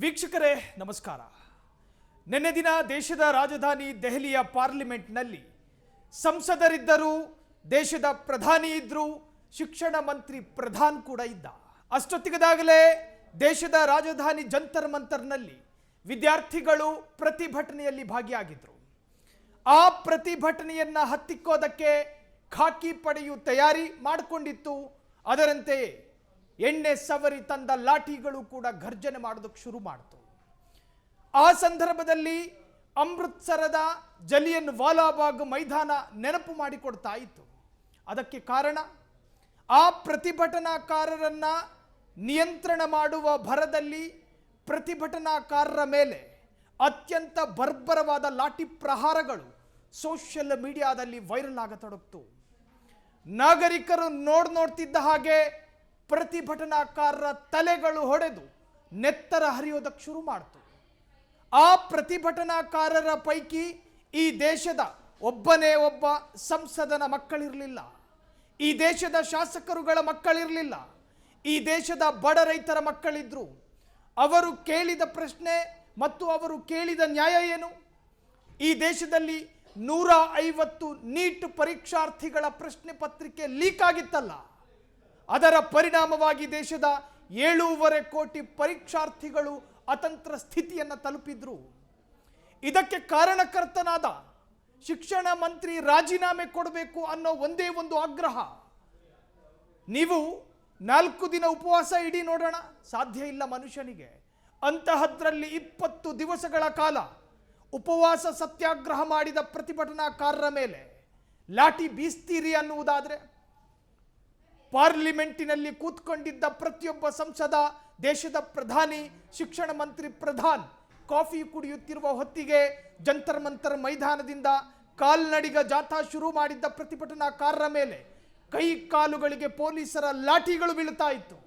ವೀಕ್ಷಕರೇ ನಮಸ್ಕಾರ. ನಿನ್ನೆ ದಿನ ದೇಶದ ರಾಜಧಾನಿ ದೆಹಲಿಯ ಪಾರ್ಲಿಮೆಂಟ್ನಲ್ಲಿ ಸಂಸದರಿದ್ದರು, ದೇಶದ ಪ್ರಧಾನಿ ಇದ್ದರು, ಶಿಕ್ಷಣ ಮಂತ್ರಿ ಪ್ರಧಾನ್ ಕೂಡ ಇದ್ದ. ಅಷ್ಟೊತ್ತಿಗದಾಗಲೇ ದೇಶದ ರಾಜಧಾನಿ ಜಂತರ್ ಮಂತರ್ನಲ್ಲಿ ವಿದ್ಯಾರ್ಥಿಗಳು ಪ್ರತಿಭಟನೆಯಲ್ಲಿ ಭಾಗಿಯಾಗಿದ್ದರು. ಆ ಪ್ರತಿಭಟನೆಯನ್ನ ಹತ್ತಿಕ್ಕೋದಕ್ಕೆ ಖಾಕಿ ಪಡೆಯು ತಯಾರಿ ಮಾಡಿಕೊಂಡಿತ್ತು. ಅದರಂತೆಯೇ ಎಣ್ಣೆ ಸವರಿ ತಂದ ಲಾಠಿಗಳು ಕೂಡ ಘರ್ಜನೆ ಮಾಡೋದಕ್ಕೆ ಶುರು ಮಾಡಿತು. ಆ ಸಂದರ್ಭದಲ್ಲಿ ಅಮೃತ್ಸರದ ಜಲಿಯನ್ ವಾಲಾಬಾಗ್ ಮೈದಾನ ನೆನಪು ಮಾಡಿಕೊಡ್ತಾ ಇತ್ತು. ಅದಕ್ಕೆ ಕಾರಣ ಆ ಪ್ರತಿಭಟನಾಕಾರರನ್ನ ನಿಯಂತ್ರಣ ಮಾಡುವ ಭರದಲ್ಲಿ ಪ್ರತಿಭಟನಾಕಾರರ ಮೇಲೆ ಅತ್ಯಂತ ಬರ್ಬರವಾದ ಲಾಠಿ ಪ್ರಹಾರಗಳು ಸೋಷಿಯಲ್ ಮೀಡಿಯಾದಲ್ಲಿ ವೈರಲ್ ಆಗತೊಡಗಿತು. ನಾಗರಿಕರು ನೋಡ್ತಿದ್ದ ಹಾಗೆ ಪ್ರತಿಭಟನಾಕಾರರ ತಲೆಗಳು ಹೊಡೆದು ನೆತ್ತರ ಹರಿಯೋದಕ್ಕೆ ಶುರು ಮಾಡಿತು. ಆ ಪ್ರತಿಭಟನಾಕಾರರ ಪೈಕಿ ಈ ದೇಶದ ಒಬ್ಬನೇ ಒಬ್ಬ ಸಂಸದನ ಮಕ್ಕಳಿರಲಿಲ್ಲ, ಈ ದೇಶದ ಶಾಸಕರುಗಳ ಮಕ್ಕಳಿರಲಿಲ್ಲ, ಈ ದೇಶದ ಬಡ ರೈತರ ಮಕ್ಕಳಿದ್ರು. ಅವರು ಕೇಳಿದ ಪ್ರಶ್ನೆ ಮತ್ತು ಅವರು ಕೇಳಿದ ನ್ಯಾಯ ಏನು? ಈ ದೇಶದಲ್ಲಿ 150 ನೀಟ್ ಪರೀಕ್ಷಾರ್ಥಿಗಳ ಪ್ರಶ್ನೆ ಪತ್ರಿಕೆ ಲೀಕ್ ಆಗಿತ್ತಲ್ಲ, ಅದರ ಪರಿಣಾಮವಾಗಿ ದೇಶದ 7.5 ಕೋಟಿ ಪರೀಕ್ಷಾರ್ಥಿಗಳು ಅತಂತ್ರ ಸ್ಥಿತಿಯನ್ನು ತಲುಪಿದ್ರು. ಇದಕ್ಕೆ ಕಾರಣಕರ್ತನಾದ ಶಿಕ್ಷಣ ಮಂತ್ರಿ ರಾಜೀನಾಮೆ ಕೊಡಬೇಕು ಅನ್ನೋ ಒಂದೇ ಒಂದು ಆಗ್ರಹ. ನೀವು 4 ದಿನ ಉಪವಾಸ ಇಡಿ ನೋಡೋಣ, ಸಾಧ್ಯ ಇಲ್ಲ ಮನುಷ್ಯನಿಗೆ. ಅಂತಹದ್ರಲ್ಲಿ 20 ದಿವಸಗಳ ಕಾಲ ಉಪವಾಸ ಸತ್ಯಾಗ್ರಹ ಮಾಡಿದ ಪ್ರತಿಭಟನಾಕಾರರ ಮೇಲೆ ಲಾಠಿ ಬೀಸ್ತೀರಿ ಅನ್ನುವುದಾದರೆ, ಪಾರ್ಲಿಮೆಂಟಿನಲ್ಲಿ ಕೂತ್ಕೊಂಡಿದ್ದ ಪ್ರತಿಯೊಬ್ಬ ಸಂಸದ, ದೇಶದ ಪ್ರಧಾನಿ, ಶಿಕ್ಷಣ ಮಂತ್ರಿ ಪ್ರಧಾನ್ ಕಾಫಿ ಕುಡಿಯುತ್ತಿರುವ ಹೊತ್ತಿಗೆ ಜಂತರ್ ಮಂತರ್ ಮೈದಾನದಿಂದ ಕಾಲ್ನಡಿಗ ಜಾಥಾ ಶುರು ಮಾಡಿದ್ದ ಪ್ರತಿಭಟನಾಕಾರರ ಮೇಲೆ ಕೈ ಕಾಲುಗಳಿಗೆ ಪೊಲೀಸರ ಲಾಠಿಗಳು ಬೀಳುತ್ತಾ ಇತ್ತು.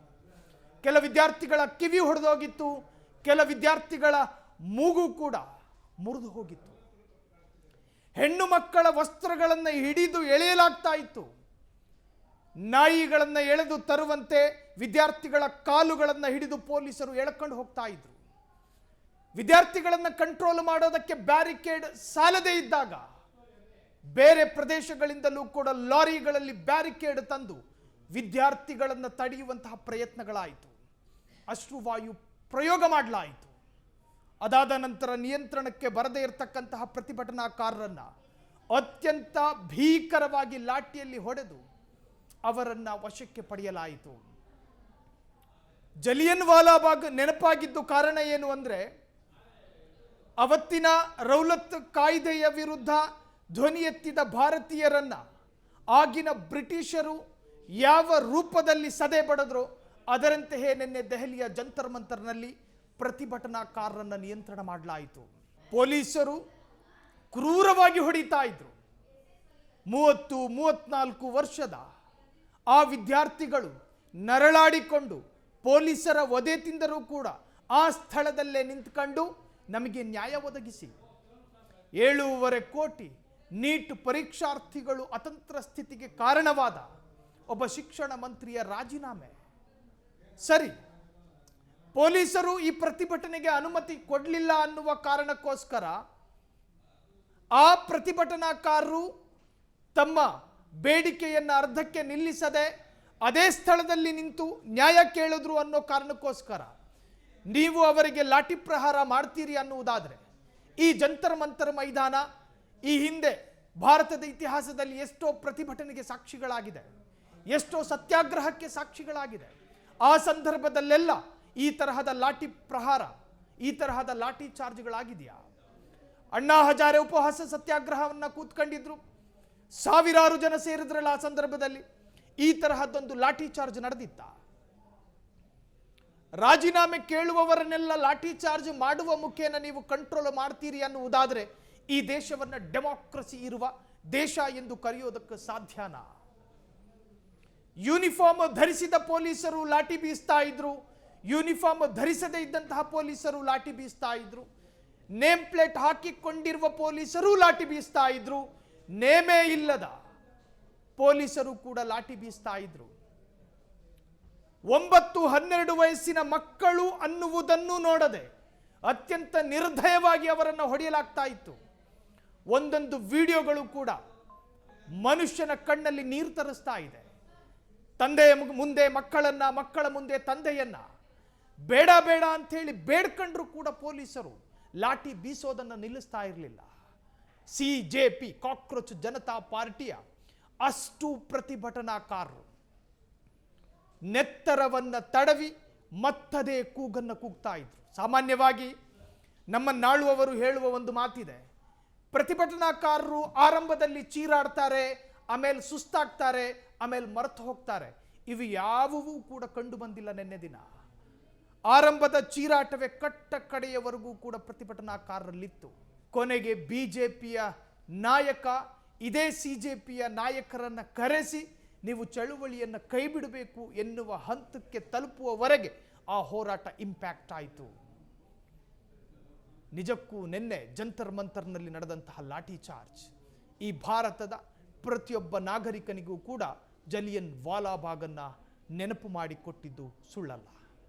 ಕೆಲ ವಿದ್ಯಾರ್ಥಿಗಳ ಕಿವಿ ಹೊಡೆದೋಗಿತ್ತು, ಕೆಲ ವಿದ್ಯಾರ್ಥಿಗಳ ಮೂಗು ಕೂಡ ಮುರಿದು ಹೋಗಿತ್ತು. ಹೆಣ್ಣು ಮಕ್ಕಳ ವಸ್ತ್ರಗಳನ್ನು ಹಿಡಿದು ಎಳೆಯಲಾಗ್ತಾ ಇತ್ತು. ನಾಯಿಗಳನ್ನು ಎಳೆದು ತರುವಂತೆ ವಿದ್ಯಾರ್ಥಿಗಳ ಕಾಲುಗಳನ್ನು ಹಿಡಿದು ಪೊಲೀಸರು ಎಳ್ಕೊಂಡು ಹೋಗ್ತಾ ಇದ್ರು. ವಿದ್ಯಾರ್ಥಿಗಳನ್ನು ಕಂಟ್ರೋಲ್ ಮಾಡೋದಕ್ಕೆ ಬ್ಯಾರಿಕೇಡ್ ಸಾಲದೇ ಇದ್ದಾಗ ಬೇರೆ ಪ್ರದೇಶಗಳಿಂದಲೂ ಕೂಡ ಲಾರಿಗಳಲ್ಲಿ ಬ್ಯಾರಿಕೇಡ್ ತಂದು ವಿದ್ಯಾರ್ಥಿಗಳನ್ನು ತಡೆಯುವಂತಹ ಪ್ರಯತ್ನಗಳಾಯಿತು. ಅಶ್ರುವಾಯು ಪ್ರಯೋಗ ಮಾಡಲಾಯಿತು. ಅದಾದ ನಂತರ ನಿಯಂತ್ರಣಕ್ಕೆ ಬರದೇ ಇರತಕ್ಕಂತಹ ಪ್ರತಿಭಟನಾಕಾರರನ್ನ ಅತ್ಯಂತ ಭೀಕರವಾಗಿ ಲಾಠಿಯಲ್ಲಿ ಹೊಡೆದು ಅವರನ್ನ ವಶಕ್ಕೆ ಪಡೆಯಲಾಯಿತು. ಜಲಿಯನ್ ವಾಲಾಬಾಗ್ ನೆನಪಾಗಿದ್ದು ಕಾರಣ ಏನು ಅಂದರೆ, ಅವತ್ತಿನ ರೌಲತ್ ಕಾಯ್ದೆಯ ವಿರುದ್ಧ ಧ್ವನಿ ಎತ್ತಿದ ಭಾರತೀಯರನ್ನ ಆಗಿನ ಬ್ರಿಟಿಷರು ಯಾವ ರೂಪದಲ್ಲಿ ಸದೆ ಬಡಿದ್ರು ಅದರಂತೆಯೇ ನಿನ್ನೆ ದೆಹಲಿಯ ಜಂತರ್ ಮಂತರ್ನಲ್ಲಿ ಪ್ರತಿಭಟನಾಕಾರರನ್ನ ನಿಯಂತ್ರಣ ಮಾಡಲಾಯಿತು. ಪೊಲೀಸರು ಕ್ರೂರವಾಗಿ ಹೊಡಿತಾ ಇದ್ರು. 30-34 ವರ್ಷದ ಆ ವಿದ್ಯಾರ್ಥಿಗಳು ನರಳಾಡಿಕೊಂಡು ಪೊಲೀಸರ ಒದೆ ತಿಂದರೂ ಕೂಡ ಆ ಸ್ಥಳದಲ್ಲೇ ನಿಂತ್ಕೊಂಡು ನಮಗೆ ನ್ಯಾಯ ಒದಗಿಸಿ, 7.5 ಕೋಟಿ ನೀಟ್ ಪರೀಕ್ಷಾರ್ಥಿಗಳು ಅತಂತ್ರ ಸ್ಥಿತಿಗೆ ಕಾರಣವಾದ ಒಬ್ಬ ಶಿಕ್ಷಣ ಮಂತ್ರಿಯ ರಾಜೀನಾಮೆ. ಸರಿ, ಪೊಲೀಸರು ಈ ಪ್ರತಿಭಟನೆಗೆ ಅನುಮತಿ ಕೊಡಲಿಲ್ಲ ಅನ್ನುವ ಕಾರಣಕ್ಕೋಸ್ಕರ ಆ ಪ್ರತಿಭಟನಾಕಾರರು ತಮ್ಮ ಬೇಡಿಕೆಯನ್ನು ಅರ್ಧಕ್ಕೆ ನಿಲ್ಲಿಸದೆ ಅದೇ ಸ್ಥಳದಲ್ಲಿ ನಿಂತು ನ್ಯಾಯ ಕೇಳಿದ್ರು ಅನ್ನೋ ಕಾರಣಕ್ಕೋಸ್ಕರ ನೀವು ಅವರಿಗೆ ಲಾಠಿ ಪ್ರಹಾರ ಮಾಡ್ತೀರಿ ಅನ್ನುವುದಾದರೆ, ಈ ಜಂತರ್ ಮಂತರ್ ಮೈದಾನ ಈ ಹಿಂದೆ ಭಾರತದ ಇತಿಹಾಸದಲ್ಲಿ ಎಷ್ಟೋ ಪ್ರತಿಭಟನೆಗೆ ಸಾಕ್ಷಿಗಳಾಗಿದೆ, ಎಷ್ಟೋ ಸತ್ಯಾಗ್ರಹಕ್ಕೆ ಸಾಕ್ಷಿಗಳಾಗಿದೆ. ಆ ಸಂದರ್ಭದಲ್ಲೆಲ್ಲ ಈ ತರಹದ ಲಾಠಿ ಪ್ರಹಾರ, ಈ ತರಹದ ಲಾಠಿ ಚಾರ್ಜ್ಗಳಾಗಿದೆಯಾ? ಅಣ್ಣಾ ಹಜಾರೆ ಉಪವಾಸ ಸತ್ಯಾಗ್ರಹವನ್ನು ಕೂತ್ಕೊಂಡಿದ್ರು, ಸಾವಿರಾರು ಜನ ಸೇರಿದ್ರಲ್ಲ. ಆ ಸಂದರ್ಭದಲ್ಲಿ ಈ ತರಹದೊಂದು ಲಾಠಿ ಚಾರ್ಜ್ ನಡೆದಿತ್ತ? ರಾಜೀನಾಮೆ ಕೇಳುವವರನ್ನೆಲ್ಲ ಲಾಠಿ ಚಾರ್ಜ್ ಮಾಡುವ ಮುಖೇನ ನೀವು ಕಂಟ್ರೋಲ್ ಮಾಡ್ತೀರಿ ಅನ್ನುವುದಾದರೆ, ಈ ದೇಶವನ್ನು ಡೆಮಾಕ್ರಸಿ ಇರುವ ದೇಶ ಎಂದು ಕರೆಯೋದಕ್ಕೆ ಸಾಧ್ಯನಾ? ಯೂನಿಫಾರ್ಮ್ ಧರಿಸಿದ ಪೊಲೀಸರು ಲಾಠಿ ಬೀಸ್ತಾ ಇದ್ರು, ಯೂನಿಫಾರ್ಮ್ ಧರಿಸದೇ ಇದ್ದಂತಹ ಪೊಲೀಸರು ಲಾಠಿ ಬೀಸ್ತಾ ಇದ್ರು, ನೇಮ್ ಪ್ಲೇಟ್ ಹಾಕಿಕೊಂಡಿರುವ ಪೊಲೀಸರು ಲಾಠಿ ಬೀಸ್ತಾ ಇದ್ರು, ನೇಮೇ ಇಲ್ಲದ ಪೊಲೀಸರು ಕೂಡ ಲಾಠಿ ಬೀಸ್ತಾ ಇದ್ರು. 9-12 ವಯಸ್ಸಿನ ಮಕ್ಕಳು ಅನ್ನುವುದನ್ನು ನೋಡದೆ ಅತ್ಯಂತ ನಿರ್ದಯವಾಗಿ ಅವರನ್ನು ಹೊಡೆಯಲಾಗ್ತಾ ಇತ್ತು. ಒಂದೊಂದು ವಿಡಿಯೋಗಳು ಕೂಡ ಮನುಷ್ಯನ ಕಣ್ಣಲ್ಲಿ ನೀರು ತರಿಸ್ತಾ ಇದೆ. ತಂದೆಯ ಮುಂದೆ ಮಕ್ಕಳನ್ನ, ಮಕ್ಕಳ ಮುಂದೆ ತಂದೆಯನ್ನ ಬೇಡ ಬೇಡ ಅಂಥೇಳಿ ಬೇಡ್ಕೊಂಡ್ರು ಕೂಡ ಪೊಲೀಸರು ಲಾಠಿ ಬೀಸೋದನ್ನು ನಿಲ್ಲಿಸ್ತಾ ಇರಲಿಲ್ಲ. CJP ಕಾಕ್ರೋಚ್ ಜನತಾ ಪಾರ್ಟಿಯ ಅಷ್ಟು ಪ್ರತಿಭಟನಾಕಾರರು ನೆತ್ತರವನ್ನು ತಡವಿ ಮತ್ತದೇ ಕೂಗನ್ನು ಕೂಗ್ತಾ ಇದ್ರು. ಸಾಮಾನ್ಯವಾಗಿ ನಮ್ಮ ನಾಳುವವರು ಹೇಳುವ ಒಂದು ಮಾತಿದೆ, ಪ್ರತಿಭಟನಾಕಾರರು ಆರಂಭದಲ್ಲಿ ಚೀರಾಡ್ತಾರೆ, ಆಮೇಲೆ ಸುಸ್ತಾಗ್ತಾರೆ, ಆಮೇಲೆ ಮರೆತು ಹೋಗ್ತಾರೆ. ಇವು ಯಾವುವೂ ಕೂಡ ಕಂಡು ಬಂದಿಲ್ಲ. ನಿನ್ನೆ ದಿನ ಆರಂಭದ ಚೀರಾಟವೇ ಕಟ್ಟ ಕಡೆಯವರೆಗೂ ಕೂಡ ಪ್ರತಿಭಟನಾಕಾರರಲ್ಲಿತ್ತು. ಕೊನೆಗೆ BJPಯ ನಾಯಕ ಇದೇ CJPಯ ನಾಯಕರನ್ನ ಕರೆಸಿ ನೀವು ಚಳುವಳಿಯನ್ನು ಕೈ ಬಿಡಬೇಕು ಎನ್ನುವ ಹಂತಕ್ಕೆ ತಲುಪುವವರೆಗೆ ಆ ಹೋರಾಟ ಇಂಪ್ಯಾಕ್ಟ್ ಆಯಿತು. ನಿಜಕ್ಕೂ ನಿನ್ನೆ ಜಂತರ್ ಮಂತರ್ನಲ್ಲಿ ನಡೆದಂತಹ ಲಾಠಿ ಚಾರ್ಜ್ ಈ ಭಾರತದ ಪ್ರತಿಯೊಬ್ಬ ನಾಗರಿಕನಿಗೂ ಕೂಡ ಜಲಿಯನ್ ವಾಲಾಬಾಗನ್ನ ನೆನಪು ಮಾಡಿಕೊಟ್ಟಿದ್ದು ಸುಳ್ಳಲ್ಲ.